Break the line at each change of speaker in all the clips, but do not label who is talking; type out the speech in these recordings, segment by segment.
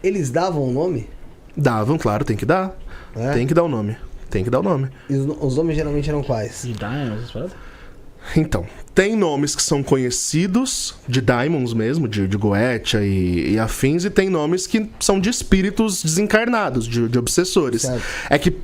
Eles davam o nome?
Davam, claro, tem que dar.
É?
Tem que dar o nome. Tem que dar o nome.
E os nomes geralmente eram quais?
De Daimon, essas paradas?
Então, tem nomes que são conhecidos, de Daimons mesmo, de Goetia e afins, e tem nomes que são de espíritos desencarnados, de obsessores.
Certo.
É que...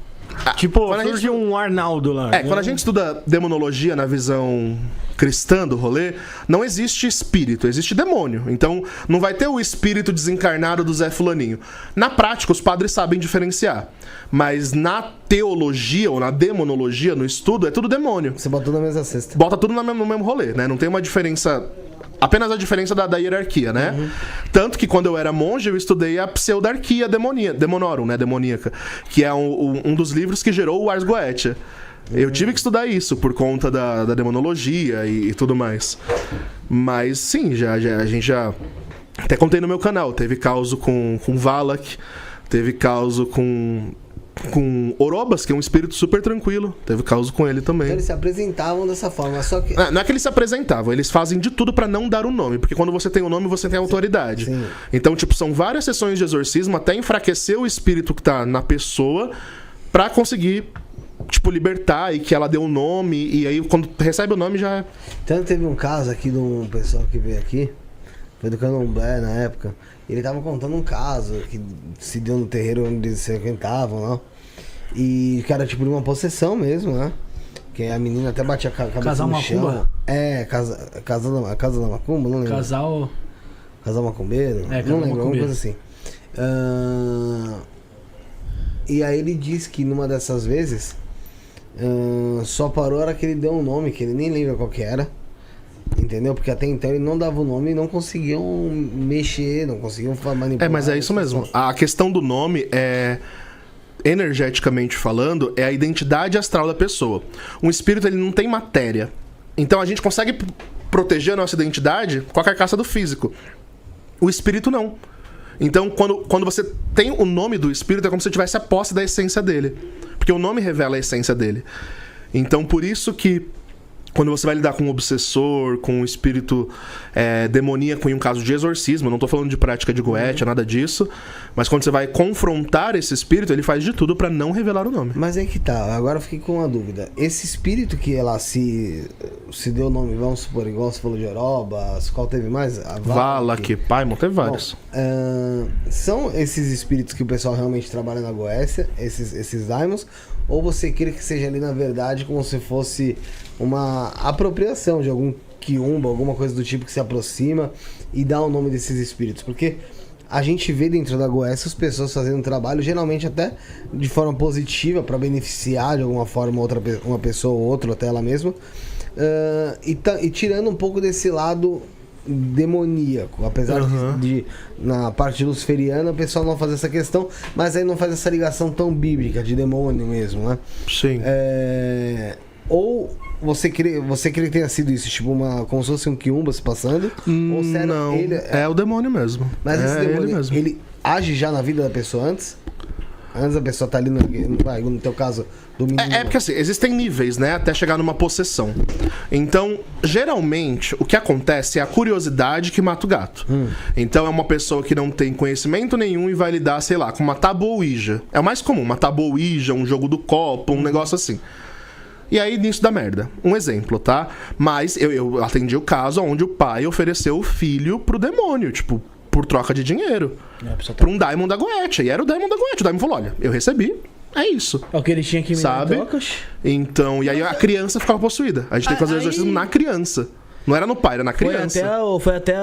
Tipo,
quando a
surge
gente-
um Arnaldo lá.
quando a gente estuda demonologia na visão cristã do rolê, não existe espírito, existe demônio. Então, não vai ter o espírito desencarnado do Zé Fulaninho. Na prática, os padres sabem diferenciar. Mas na teologia ou na demonologia, no estudo, é tudo demônio.
Você botou na mesma cesta.
Bota tudo no mesmo rolê, né? Não tem uma diferença... Apenas a diferença da hierarquia, né? Tanto que quando eu era monge, eu estudei a pseudarquia demonorum, né? Demoníaca. Que é um dos livros que gerou o Ars Goetia. Eu tive que estudar isso por conta da demonologia e tudo mais. Mas sim, a gente já... Até contei no meu canal. Teve caso com Valak. Teve caso com Orobas, que é um espírito super tranquilo. Teve caso com ele também.
Então eles se apresentavam dessa forma, só que...
Não é que eles se apresentavam, eles fazem de tudo pra não dar o nome, porque quando você tem o nome, você tem autoridade.
Sim.
Então, tipo, são várias sessões de exorcismo até enfraquecer o espírito que tá na pessoa pra conseguir, tipo, libertar e que ela dê o nome, e aí quando recebe o nome já é...
Tanto teve um caso aqui de um pessoal que veio aqui, foi do Candomblé na época, ele tava contando um caso que se deu no terreiro onde eles se frequentavam lá. E que era tipo de uma possessão mesmo, né? Que a menina até batia a cabeça
Casal
no chão.
Macumba?
É, casa da Macumba, não lembro.
Casal.
Casal Macumbeiro?
É, casal
não lembro, alguma
macumbeiro.
coisa assim. E aí ele disse que numa dessas vezes só parou a hora que ele deu um nome, que ele nem lembra qual que era. Entendeu? Porque até então ele não dava o nome e não conseguiam mexer, não conseguiam manipular.
Mas é isso mesmo. A questão do nome é... energeticamente falando, é a identidade astral da pessoa. Um espírito, ele não tem matéria. Então a gente consegue proteger a nossa identidade com a carcaça do físico. O espírito não. Então, quando você tem o nome do espírito, é como se você tivesse a posse da essência dele. Porque o nome revela a essência dele. Então, por isso que quando você vai lidar com um obsessor, com um espírito demoníaco em um caso de exorcismo, eu não tô falando de prática de Goetia, nada disso, mas quando você vai confrontar esse espírito, ele faz de tudo pra não revelar o nome.
Mas aí que tá, agora eu fiquei com uma dúvida. Esse espírito que ela se deu o nome, vamos supor, igual você falou de Orobas, qual teve mais? A
Valak, Paimon, teve vários.
Bom, são esses espíritos que o pessoal realmente trabalha na Goécia, esses daimons, ou você crê que seja ali na verdade como se fosse uma apropriação de algum quiumba, alguma coisa do tipo que se aproxima e dá o nome desses espíritos? Porque a gente vê dentro da Goécia as pessoas fazendo um trabalho, geralmente até de forma positiva, para beneficiar de alguma forma uma pessoa ou outra, até ela mesma, e tirando um pouco desse lado demoníaco, apesar de na parte luciferiana o pessoal não fazer essa questão, mas aí não faz essa ligação tão bíblica de demônio mesmo, né?
Sim.
Ou você crê que tenha sido isso, tipo como se fosse um quiumba se passando? Ou sério,
Não,
ele
é o demônio mesmo.
Mas esse
ele
demônio,
mesmo.
ele age já na vida da pessoa antes? Antes a pessoa tá ali, no teu caso, do menino.
É porque assim, existem níveis, né? Até chegar numa possessão. Então, geralmente, o que acontece é a curiosidade que mata o gato. Então, é uma pessoa que não tem conhecimento nenhum e vai lidar, sei lá, com uma tábua Ouija. É o mais comum, uma tábua Ouija, um jogo do copo, um negócio assim. E aí, nisso dá merda. Um exemplo, tá? Mas eu atendi o caso onde o pai ofereceu o filho pro demônio, tipo, por troca de dinheiro. Pra um Daimon da Goetia. E era o Daimon da Goetia. O Daimon falou, olha, eu recebi, é isso.
É o que ele tinha que me dar
Sabe?
em trocas.
Então, e aí a criança ficava possuída. A gente tem que fazer o exorcismo na criança. Não era no pai, era na criança.
Foi até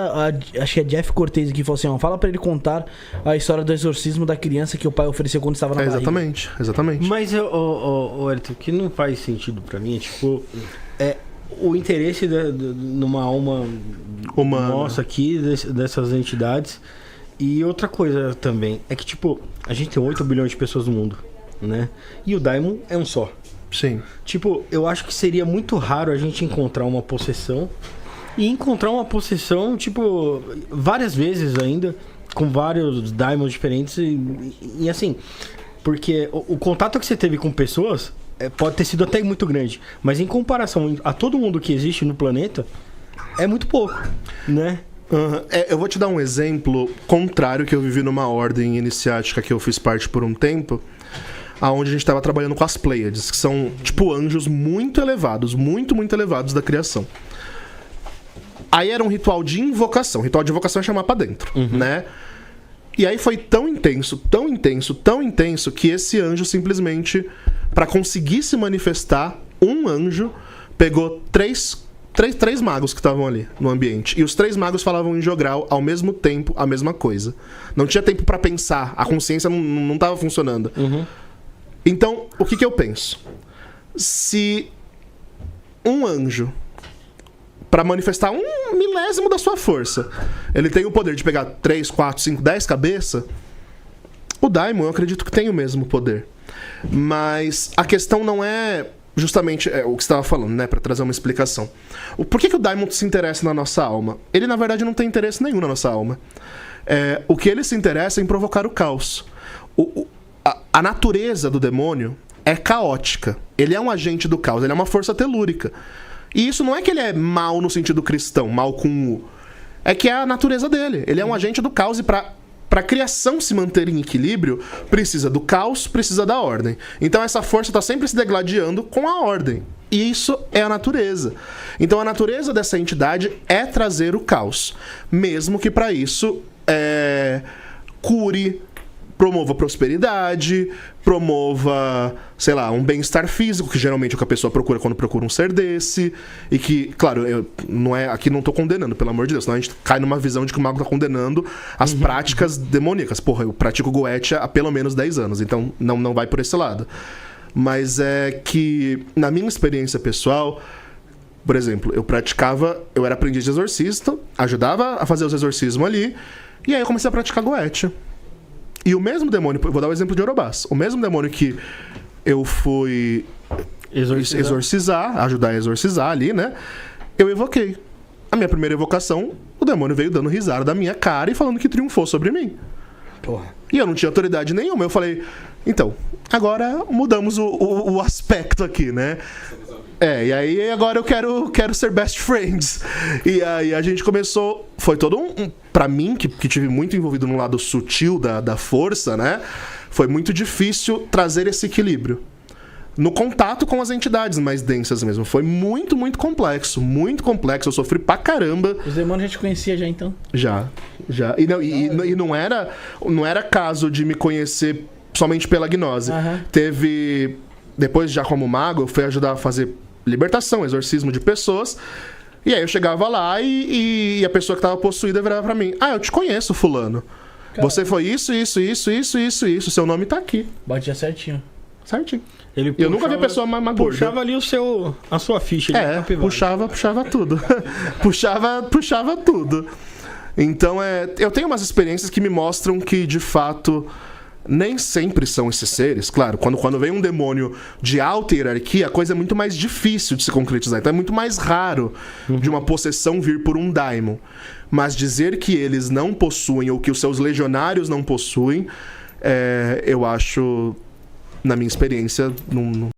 acho que é Jeff Cortez que falou assim, ó, fala pra ele contar a história do exorcismo da criança que o pai ofereceu quando estava na barriga.
Exatamente.
Mas, Elton, o que não faz sentido pra mim é, tipo, o interesse numa alma
Humana.
nossa aqui, dessas entidades. E outra coisa também, é que, tipo, a gente tem 8 bilhões de pessoas no mundo, né? E o Daimon é um só.
Sim.
Tipo, eu acho que seria muito raro a gente encontrar uma possessão. E encontrar uma possessão, tipo, várias vezes ainda, com vários Daimons diferentes. E assim, porque o contato que você teve com pessoas pode ter sido até muito grande. Mas em comparação a todo mundo que existe no planeta, é muito pouco, né?
Eu vou te dar um exemplo contrário que eu vivi numa ordem iniciática que eu fiz parte por um tempo, aonde a gente estava trabalhando com as Pleiades, que são, tipo, anjos muito elevados, muito, muito elevados da criação. Aí era um ritual de invocação. Ritual de invocação é chamar pra dentro, né? E aí foi tão intenso, tão intenso, tão intenso, que esse anjo simplesmente, pra conseguir se manifestar, um anjo pegou três magos que estavam ali no ambiente. E os 3 magos falavam em jogral ao mesmo tempo a mesma coisa. Não tinha tempo pra pensar, a consciência não tava funcionando. Então, o que eu penso? Se um anjo, pra manifestar 1/1000 da sua força, ele tem o poder de pegar 3, 4, 5, 10 cabeças, o Daimon eu acredito que tem o mesmo poder. Mas a questão não é justamente o que você estava falando, né? Pra trazer uma explicação. Por que o Daimon se interessa na nossa alma? Ele, na verdade, não tem interesse nenhum na nossa alma. O que ele se interessa é em provocar o caos. A natureza do demônio é caótica. Ele é um agente do caos, ele é uma força telúrica. E isso não é que ele é mal no sentido cristão, mal com U. É que é a natureza dele. Ele é um agente do caos e pra a criação se manter em equilíbrio, precisa do caos, precisa da ordem. Então essa força está sempre se degladiando com a ordem. E isso é a natureza. Então a natureza dessa entidade é trazer o caos. Mesmo que para isso cure, promova prosperidade, promova, sei lá, um bem-estar físico, que geralmente é o que a pessoa procura quando procura um ser desse. E que, claro, aqui não tô condenando, pelo amor de Deus, senão a gente cai numa visão de que o mago tá condenando as práticas demoníacas. Porra, eu pratico Goetia há pelo menos 10 anos, então não vai por esse lado. Mas é que, na minha experiência pessoal, por exemplo, eu era aprendiz de exorcista, ajudava a fazer os exorcismos ali, e aí eu comecei a praticar Goetia. E o mesmo demônio, eu vou dar o exemplo de Orobás, o mesmo demônio que eu fui exorcizar, ajudar a exorcizar ali, né? Eu evoquei. A minha primeira evocação, o demônio veio dando risada da minha cara e falando que triunfou sobre mim.
Porra.
E eu não tinha autoridade nenhuma. Eu falei, então, agora mudamos o aspecto aqui, né? E aí agora eu quero ser best friends. E aí a gente começou... Foi todo pra mim, que tive muito envolvido no lado sutil da força, né? Foi muito difícil trazer esse equilíbrio. No contato com as entidades mais densas mesmo. Foi muito, muito complexo. Muito complexo. Eu sofri pra caramba.
Os demônios já te conhecia já, então?
Já. E não era caso de me conhecer somente pela gnose. Teve... Depois, já como mago, eu fui ajudar a fazer libertação, exorcismo de pessoas. E aí eu chegava lá e a pessoa que tava possuída virava pra mim: eu te conheço, fulano. Caramba. Você foi isso. Seu nome tá aqui.
Batia certinho.
Certinho. Eu nunca vi a pessoa mais gorda.
Puxava ali a sua ficha.
Puxava tudo. puxava tudo. Então, eu tenho umas experiências que me mostram que, de fato... Nem sempre são esses seres, claro. Quando vem um demônio de alta hierarquia, a coisa é muito mais difícil de se concretizar. Então é muito mais raro de uma possessão vir por um daimon. Mas dizer que eles não possuem ou que os seus legionários não possuem, eu acho, na minha experiência, não